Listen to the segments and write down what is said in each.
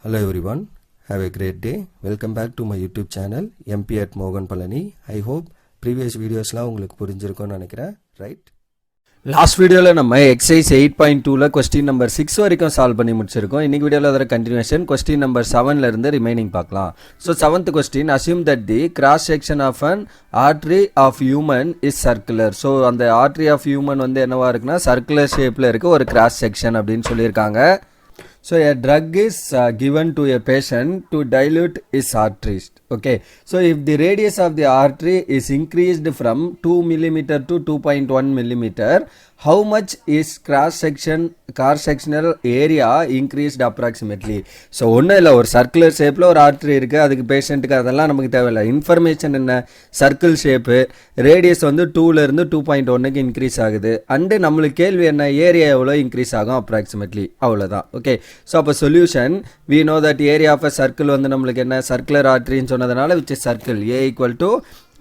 Hello everyone, have a great day. Welcome back to my YouTube channel MP at Mogan Palani. I hope previous videosலாம் உங்களுக்கு புரிஞ்சிருக்கும்னு நினைக்கிறேன், right? Last வீடியோவில் நம்ம exercise 8.2ல question number 6 வரைக்கும் solve பண்ணி முடிச்சிருக்கோம். இன்னைக்கு வீடியோவில் அதோட கண்டினியூஷன் கொஸ்டின் நம்பர் 7ல இருந்து ரிமைனிங் பார்க்கலாம். So 7th question, assume that the cross section of an artery of human is circular. So அந்த artery of human வந்து என்னவா இருக்குன்னா சர்க்குலர் ஷேப்பில் இருக்க ஒரு கிராஸ் செக்ஷன் அப்படின்னு சொல்லியிருக்காங்க. So a drug is given to a patient to dilute his arteries. Okay. So if the radius of the artery is increased from 2 mm to 2.1 mm, how much is cross-sectional area increased approximately? So ஒன்றும் இல்லை, ஒரு circular ஷேப்பில் ஒரு artery இருக்குது, அதுக்கு பேஷண்ட்டுக்கு அதெல்லாம் நமக்கு தேவையில்லை. இன்ஃபர்மேஷன் என்ன, சர்க்கிள் ஷேப்பு, ரேடியஸ் வந்து 2லேருந்து 2.1க்கு இன்க்ரீஸ் ஆகுது. அண்டு நம்மளுக்கு கேள்வி என்ன, ஏரியா எவ்வளோ இன்க்ரீஸ் ஆகும் அப்ராக்சிமேட்லி, அவ்வளோதான். ஓகே. ஸோ அப்போ solution, we know that area of a circle வந்து நம்மளுக்கு என்ன, சர்க்குலர் ஆர்ட்ரின்னு சொன்னதுனால which is circle, a equal to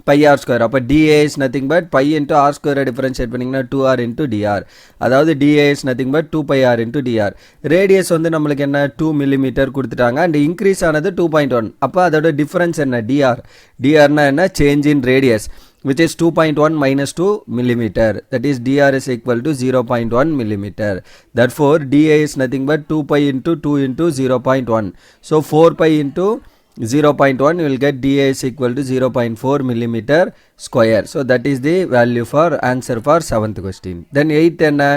pi r square. அப்போ dA is nothing but pi into r square differentiate பண்ணிங்கன்னா 2r into dr. அதாவது dA is nothing but 2 pi r into dr. Radius வந்து நம்மளுக்கு என்ன 2 mm கொடுத்துட்டாங்க and increase ஆனது 2.1. அப்போ அதோட டிஃபரன்ஸ் என்ன, dr. drனா என்ன, change in radius which is 2.1 minus 2 millimeter. That is dr is equal to 0.1 millimeter. Therefore dA is nothing but 2 pi into 2 into 0.1. So 4 pi into 0.1 you will get dA is equal to 0.4 millimeter square. So that is the value for answer for 7th question. Then 8th enna,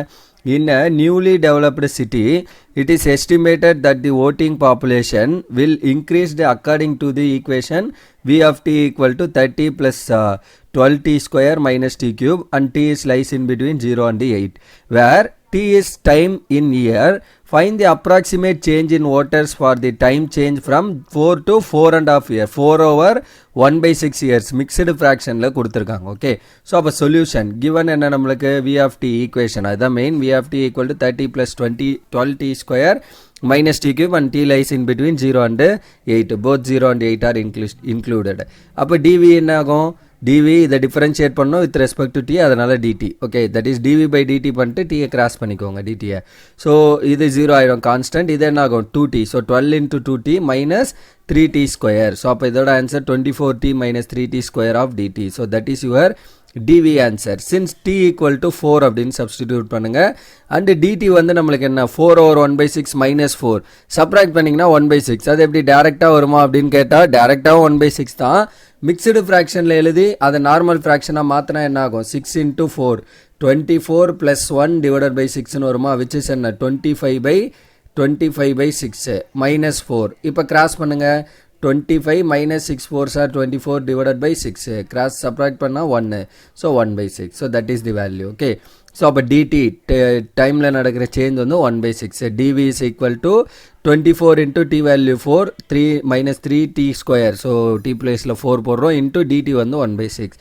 in a newly developed city it is estimated that the voting population will increase according to the equation v of t equal to 30 plus 12t square minus t cube, and t is lies in between 0 and 8, where t is time in year. Find the approximate change in voters for the time change from 4 to 4.5 year. 4 over 1 by 6 years mixed fraction ல கொடுத்திருக்காங்க. Okay. So அப்போ solution given என்ன, நம்மளுக்கு v of t equation, அதுதான் main. v of t equal to 30 plus 12t square minus t cube, and t lies in between 0 and 8. Both 0 and 8 are included. அப்போ dv என்ன ஆகும், dv இதை differentiate பண்ணோம் with respect to t, அதனால dt. Okay, that is dv by dt பண்ணிட்டு டீயை cross பண்ணிக்கோங்க dt-யை. So இது 0 ஆயிடும் கான்ஸ்டன்ட். இது என்ன ஆகும் 2t. So 12 into 2t minus 3t square. So அப்போ இதோட answer 24t minus 3t square of dt. So that is your dv answer. Since t equal to 4 அப்படின்னு சப்ஸ்டிடியூட் பண்ணுங்க. அண்டு dt வந்து நம்மளுக்கு என்ன, 4 over 1 by 6 minus 4 சப்ராக்ட் பண்ணிங்கன்னா 1 by 6. அது எப்படி டேரெக்டாக வருமா அப்படின்னு கேட்டால் டேரெக்டாக 1 by 6 தான். மிக்சடு ஃப்ராக்ஷனில் எழுதி அதை நார்மல் ஃப்ராக்ஷனாக மாற்றினா என்ன ஆகும், 6 into 4 24 plus 1 divided by 6ன்னு வருமா, which is என்ன 25 by 6 minus 4. இப்போ கிராஸ் பண்ணுங்கள், 25 minus 6 4s are 24 divided by 6. Cross subtract பண்ணா 1. So 1 by 6. So that is the value. Okay. So அப்போ dt டைமில் நடக்கிற சேஞ்ச் வந்து 1 by 6. dv is equal to 24 into t value 4 3 minus 3t square. So t placeல 4 போடுறோம் into dt வந்து 1 by 6.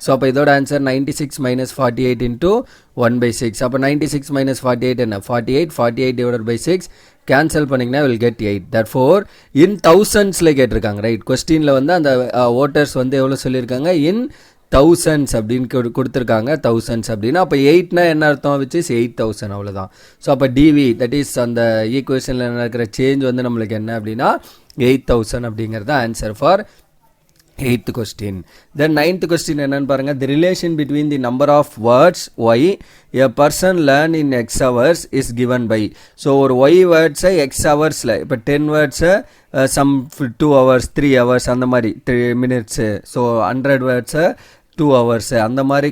So அப்போ இதோட answer 96 minus 48 into 1 by 6. அப்போ 96 minus 48 என்ன, 48 divided by 6 கேன்சல் பண்ணிங்கன்னா will get 8. therefore in thousandsல கேட்டிருக்காங்க, ரைட்? கொஸ்டினில் வந்து அந்த ஓட்டர்ஸ் வந்து எவ்வளோ சொல்லியிருக்காங்க, இன் thousands அப்படின்னு கொடுத்துருக்காங்க. thousands அப்படின்னா அப்போ 8னா என்ன அர்த்தம், which is 8000, அவ்வளோதான். ஸோ அப்போ dv தட் இஸ் அந்த ஈக்குவேஷனில் நடக்கிற சேஞ்ச் வந்து நம்மளுக்கு என்ன அப்படின்னா 8000 அப்படிங்கிறது answer for 8th question. Then 9th question என்னன்னு பாருங்க, the relation between the number of words y a person learn in x hours is given by. So ஒரு y words x hoursல இப்போ 10 words some 2 hours 3 hours அந்த மாதிரி 3 minutes. So 100 words 2 hours அந்த மாதிரி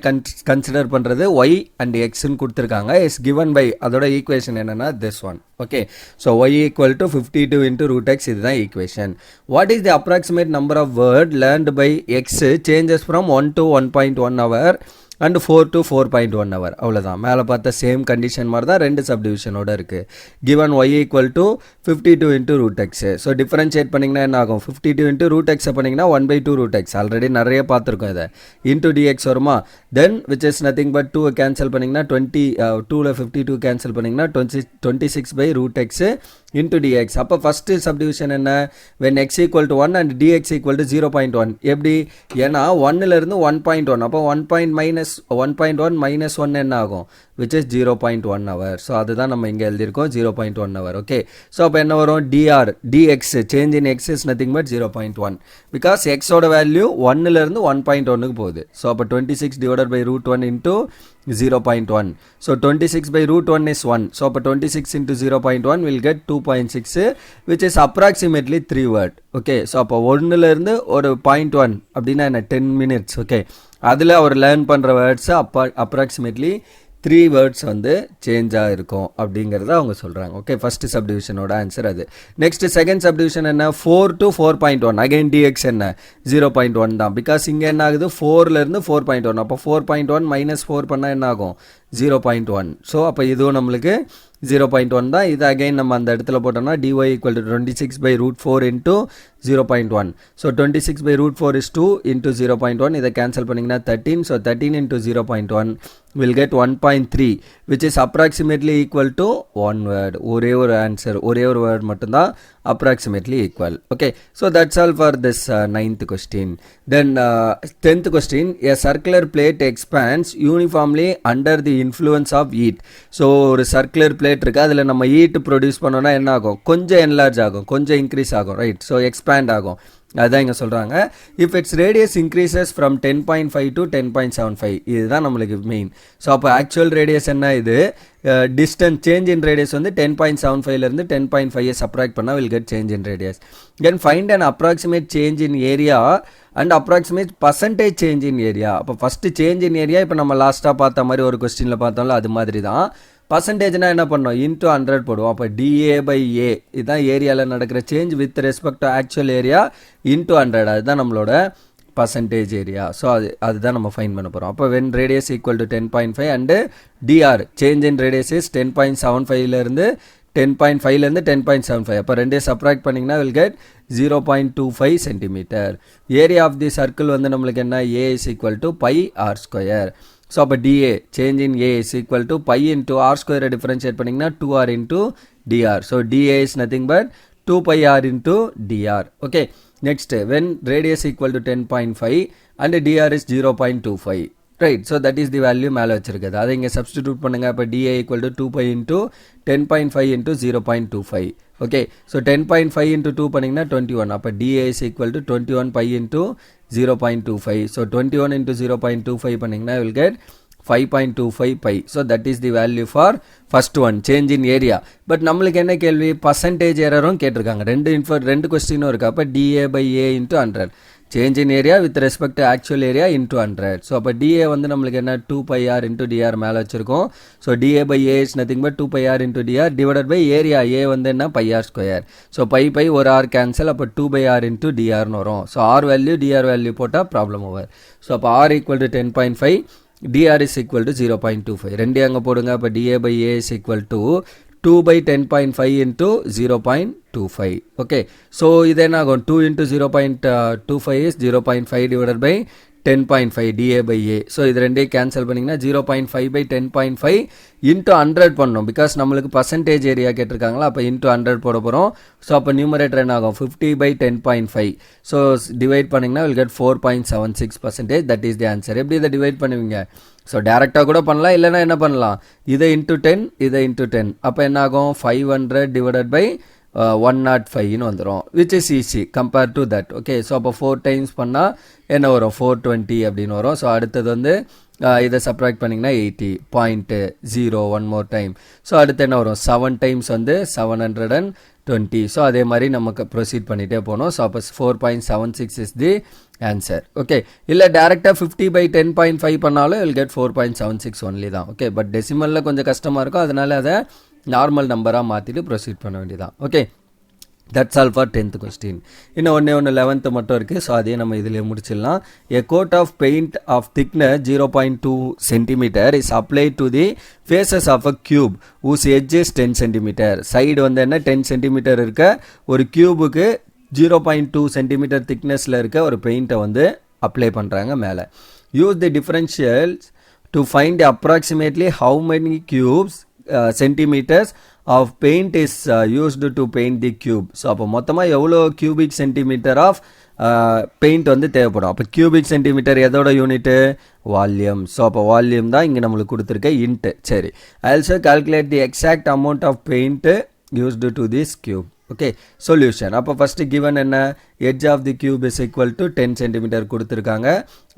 consider பண்ணுறது y and xன்னு கொடுத்துருக்காங்க. is given by அதோட equation என்னன்னா this one. Okay. So y equal to 52 into root x, இதுதான் equation. What is the approximate number of word learned by x changes from 1 to 1.1 hour and 4 to 4.1 hour. அவ்வளோதான். மேலே பார்த்த same condition மாதிரி தான் ரெண்டு சப்டிவிஷனோட இருக்குது. given y equal to 52 into root x. So differentiate பண்ணிங்கன்னா என்ன ஆகும், 52 into root x பண்ணிங்கன்னா 1 by 2 root x. ஆல்ரெடி நிறைய பார்த்துருக்கோம் இதை. into dx வருமா, தென் which is nothing but 2 cancel பண்ணிங்கன்னா 2ல 52 கேன்சல் பண்ணிங்கன்னா 26 by root x into dx. அப்போ ஃபஸ்ட்டு சப்டிவிஷன் என்ன, when x equal to 1 and dx equal to 0.1. எப்படி, ஏன்னா 1லேருந்து 1.1, அப்போ 1.1 minus 1 என்ன ஆகும், which is 0.1 hour. ஸோ அதுதான் நம்ம இங்கே எழுதியிருக்கோம் 0.1 hour. ஓகே, ஸோ அப்போ என்ன வரும், dx change in x is nothing but 0.1 because x ஓட வேல்யூ 1லேருந்து 1.1க்கு போகுது. ஸோ அப்போ 26 divided by root 1 into 0.1. So 26 by root 1 is 1. So 26 into 0.1 will get 2.6, which is approximately 3 word. Okay, so அப்போ 1லேருந்து ஒரு 0.1 அப்படின்னா என்ன 10 minutes. ஓகே, அதில் அவர் learn பண்ணுற வேர்ட்ஸை approximately 3 words வந்து சேஞ்சாக இருக்கும் அப்படிங்கிறத அவங்க சொல்கிறாங்க. ஓகே, ஃபஸ்ட்டு சப்டிவிஷனோட ஆன்சர் அது. நெக்ஸ்ட் செகண்ட் சப்டிவிஷன் என்ன, 4 to 4.1. அகைன் dx என்ன 0.1 தான், பிகாஸ் இங்கே என்ன ஆகுது 4லேருந்து 4.1. அப்போ 4.1 minus 4 பண்ணால் என்ன ஆகும் 0.1. ஸோ அப்போ இதுவும் நம்மளுக்கு 0.1 தான். இது அகைன் நம்ம அந்த இடத்துல போட்டோம்னா dy equal to 26 by root 4 into 0.1. So 26 by root 4 is 2 into 0.1. இதை கேன்சல் பண்ணிங்கன்னா 13. So 13 into 0.1 will get 1.3, which is approximately equal to 1 word. ஒரே ஒரு ஆன்சர், ஒரே ஒரு வேர்ட் மட்டும்தான் approximately equal. Okay, so that's all for this 9th question. Then 10th question, a circular plate expands uniformly under the influence of heat. So ஒரு circular plate இருக்கு, அதில் நம்ம heat produce பண்ணோன்னா என்ன ஆகும், கொஞ்சம் enlarge ஆகும், கொஞ்சம் இன்க்ரீஸ் ஆகும், ரைட். ஸோ எக்ஸ்பேண்ட் ஆகும், அதுதான் இங்கே சொல்கிறாங்க. If it's radius increases from 10.5 to 10.75, இதுதான் நம்மளுக்கு மெயின். ஸோ அப்போ ஆக்சுவல் ரேடியஸ் என்ன, இது டிஸ்டன்ஸ் சேஞ்ச் இன் ரேடியஸ் வந்து 10.75லேருந்து 10.5 சப்ராக்ட் பண்ணால் will get change in radius. Then find and approximate change in area and approximate percentage change in area. அப்போ first change in area இப்போ நம்ம லாஸ்ட்டாக பார்த்த மாதிரி ஒரு கொஸ்டினில் பார்த்தோம்ல அது மாதிரி தான். பர்சன்டேஜ்னால் என்ன பண்ணோம், இன்ட்டு 100 போடுவோம். அப்போ DA by A இதுதான் ஏரியாவில் நடக்கிற change with respect to actual area into 100, அதுதான் நம்மளோட பர்சன்டேஜ் ஏரியா. ஸோ அதுதான் நம்ம ஃபைன் பண்ண போகிறோம். அப்போ when radius equal to 10.5 and DR change in radius is 10.75லேருந்து 10.5லேருந்து 10.75. அப்போ ரெண்டே சப்ராக்ட் பண்ணிங்கன்னா will get 0.25 centimetre. Area of the circle வந்து நம்மளுக்கு என்ன, A is equal to pi R square. So அப்போ DA change in A is equal to pi into R ஸ்கொயரை டிஃபரன்ஷியேட் பண்ணிங்கன்னா 2R into DR. So DA is nothing but 2 pi R into DR. Okay, next when radius equal to 10.5 and DR is 0.25. Right, so that is the value மேலே வச்சிருக்குது, அதை இங்கே substitute பண்ணுங்கள். அப்போ DA equal to 2 pi into 10.5 into 0.25. Okay, so 10.5 into 2 பண்ணிங்கன்னா 21. அப்போ DA is equal to 21 pi into 0.25. So 21 into 0.25 பண்ணிங்கன்னா will get 5.25 pi. So that is the value for first one, change in area. But நம்மளுக்கு என்ன கேள்வி, percentage எரரும் கேட்டிருக்காங்க. ரெண்டு கொஸ்டினும் இருக்கு. அப்போ DA by A into 100, change in area with respect to actual area into 100. So அப்போ DA வந்து நம்மளுக்கு என்ன 2 pi R into DR மேலே வச்சிருக்கோம். So DA by A is nothing but 2 pi R into DR divided by area. A வந்து என்ன pi R square. So pi ஒரு R cancel, அப்போ 2 by R into DR வரும். So R value DR value போட்டால் problem over. So அப்போ R equal to 10.5, DR is equal to 0.25. ரெண்டே அங்கே போடுங்க. அப்போ DA by A is equal to 2 by 10.5 into 0.25. Okay, so இது என்ன ஆகும், 2 into 0.25 is 0.5 divided by 10.5 DA by A. So இது ரெண்டே கேன்சல் பண்ணிங்கன்னா 0.5 by 10.5 இன்ட்டு 100 பண்ணணும். பிகாஸ் நம்மளுக்கு பர்சன்டேஜ் ஏரியா கேட்டிருக்காங்களா, அப்போ இன்ட்டு 100 போட போகிறோம். ஸோ அப்போ நியூமரேட்டர் என்ன ஆகும், 50 by 10.5. ஸோ டிவைட் பண்ணிங்கன்னா will get 4.76%. That is the answer. எப்படி இதை டிவைட் பண்ணுவீங்க, ஸோ டேரெக்டாக கூட பண்ணலாம், இல்லைனா என்ன பண்ணலாம், இதை இன்ட்டு 10 இதை இன்ட்டு 10. அப்போ என்ன ஆகும், 500 டிவைடட் பை 105 வந்துடும், which is easy compare to that. Okay, so அப்போ 4 டைம்ஸ் பண்ணால் என்ன வரும், 420 அப்படின்னு வரும். ஸோ அடுத்தது வந்து இதை சப்ராக்ட் பண்ணிங்கன்னா 80.0 ஒன் மோர் டைம். ஸோ அடுத்து என்ன வரும், 7 டைம்ஸ் வந்து 720. ஸோ அதே மாதிரி நமக்கு ப்ரொசீட் பண்ணிகிட்டே போகணும். ஸோ அப்போ 4.76 இஸ் தி ஆன்சர். ஓகே, இல்லை டேரெக்டாக 50 by 10.5 பண்ணாலும் வில் கெட் 4.76 ஒன்லி தான். ஓகே, பட் டெசிமலில் கொஞ்சம் கஷ்டமாக இருக்கும், அதனால் அதை நார்மல் நம்பராக மாற்றிட்டு ப்ரொசீட் பண்ண வேண்டியதான். Okay, that's all for 10th question. இன்னும் ஒன்று 11th மட்டும் இருக்குது. ஸோ அதையே நம்ம இதிலே முடிச்சிடலாம். A coat of paint of thickness 0.2 centimeter is applied to the faces of a cube whose edge is 10 centimeter. Side வந்து என்ன 10 centimeter இருக்க ஒரு கியூபுக்கு 0.2 centimeter திக்னஸில் இருக்க ஒரு பெயிண்ட்டை வந்து அப்ளை பண்ணுறாங்க மேலே. Use the differentials to find approximately how many cubes centimeters of paint is used to paint the cube. So அப்போ மொத்தமாக எவ்வளோ cubic centimeter of பெயிண்ட் வந்து தேவைப்படும். அப்போ கியூபிக் சென்டிமீட்டர் எதோட யூனிட்டு? வால்யூம். ஸோ அப்போ வால்யூம் தான் இங்கே நம்மளுக்கு கொடுத்துருக்க இன்ட்டு. சரி, also calculate the exact amount of paint used to this cube. Okay, solution. அப்போ ஃபஸ்ட்டு கிவன் என்ன? Edge of the cube is equal to 10 centimeter கொடுத்துருக்காங்க.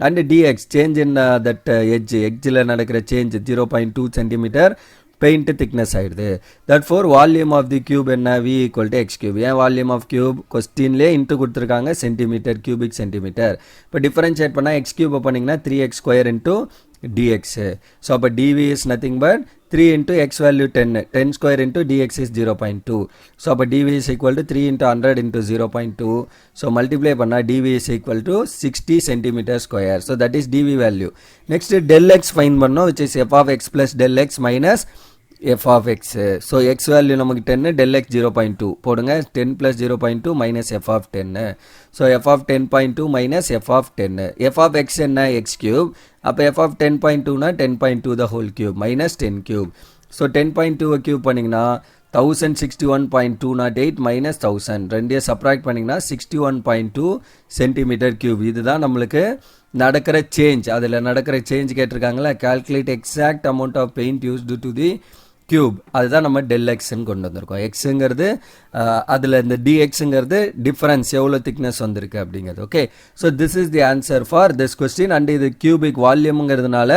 And DX change in that எட்ஜில் நடக்கிற சேஞ்ச் 0.2 சென்டிமீட்டர் பெயிண்ட் திக்னஸ் ஆகிடுது. That for volume of the cube என்ன? V equal to X cube. ஏன் volume of cube? கொஸ்டின்லேயே into கொடுத்துருக்காங்க, centimetre cubic centimetre. இப்போ differentiate பண்ணால் X கியூபை பண்ணிங்கன்னா 3x square into dx. So அப்போ dv is nothing but 3 into x value 10 square into dx is 0.2. So அப்போ dv is equal to 3 into 100 into 0.2. So multiply பண்ணால் dv is equal to 60 centimeter square. So that is dv value. Next del x find பண்ணோம், which is f of x plus del x minus f of x. So x value நமக்கு 10, del x 0.2 போடுங்க. 10 plus 0.2 minus f of 10. So f of 10.2 minus f of 10. f of x என்ன? x cube. அப்போ f of 10.2னா 10.2 the whole cube minus 10 cube. So 10.2 cube பண்ணிங்கன்னா 1061.208 minus 1000 ரெண்டையும் subtract பண்ணிங்கன்னா 61.2 centimetre cube. இதுதான் நம்மளுக்கு நடக்கிற சேஞ்ச். அதில் நடக்கிற சேஞ்ச் கேட்டிருக்காங்களா? Calculate exact amount of paint used to the cube. அதுதான் நம்ம டெல் எக்ஸ்ன்னு கொண்டு வந்திருக்கோம். எக்ஸுங்கிறது அதில் இந்த டிஎக்ஸுங்கிறது டிஃபரன்ஸ், எவ்வளோ திக்னஸ் வந்திருக்கு அப்படிங்கிறது. Okay, so this is the answer for this question. And இது கியூபிக் வால்யூம்ங்கிறதுனால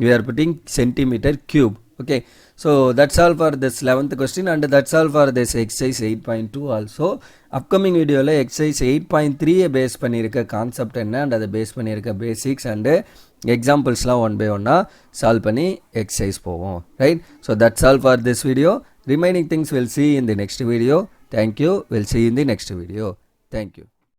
we are putting centimeter cube. Okay, so that's all for this 11th question and that's all for this exercise 8.2 also. Upcoming video la exercise 8.3 base பண்ணிருக்க concept என்ன and அதை base பண்ணிருக்க basics and எக்ஸாம்பிள்ஸ்லாம் one by ஒன்னா solve பண்ணி exercise போவோம். Right, so that's all for this video. Remaining things we'll see in the next video. Thank you. We'll see you in the next video. Thank you.